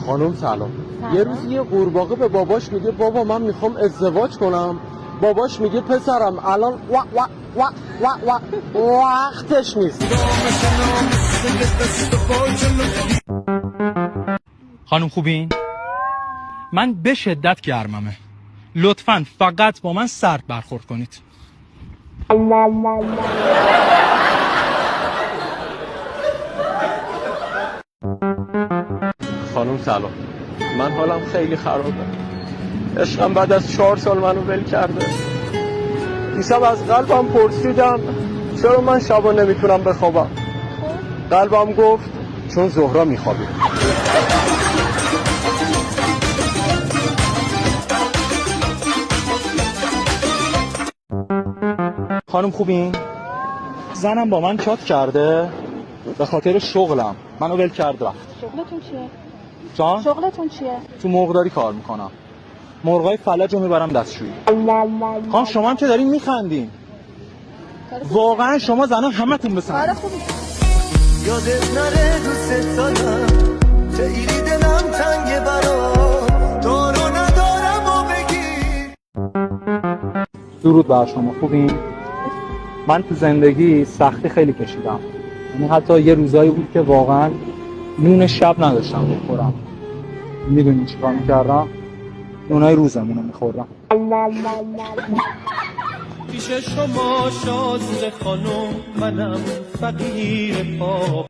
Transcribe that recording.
خانم سلام. یه روز یه قورباغه به باباش میگه بابا من میخوام ازدواج کنم. باباش میگه پسرم الان وقتش نیست. خانم خوبین؟ من به شدت گرممه، لطفاً فقط با من سرد برخورد کنید. خانم سلام، من حالم خیلی خرابه. عشقم بعد از 4 سال منو ول کرده. دیشب از قلبم پرسیدم چرا من شبا نمیتونم بخوابم. قلبم گفت چون زهرا میخوابه. خانم خوبین؟ زنم با من چات کرده به خاطر شغلم، منو ول کرد رفت. شغلتون چیه؟ جان؟ شغلتون چیه؟ تو مرغداری کار میکنم، مرغای فلج رو میبرم دستشویی. خانم شما هم که دارین میخندین، واقعا شما زنان همتون بسن. کار خوبی. یادت نره دوست دارم، خیلی دلم تنگه برا دارو ندارم و بگی. درود بر شما، خوبین؟ من تو زندگی سختی خیلی کشیدم، یعنی حتی یه روزایی بود که واقعا نون شب نداشتم بخورم. میدونین چیکار میکردم؟ نونای روزمونو میخوردم. پیش شما شازده خانم، منم فقیر پا.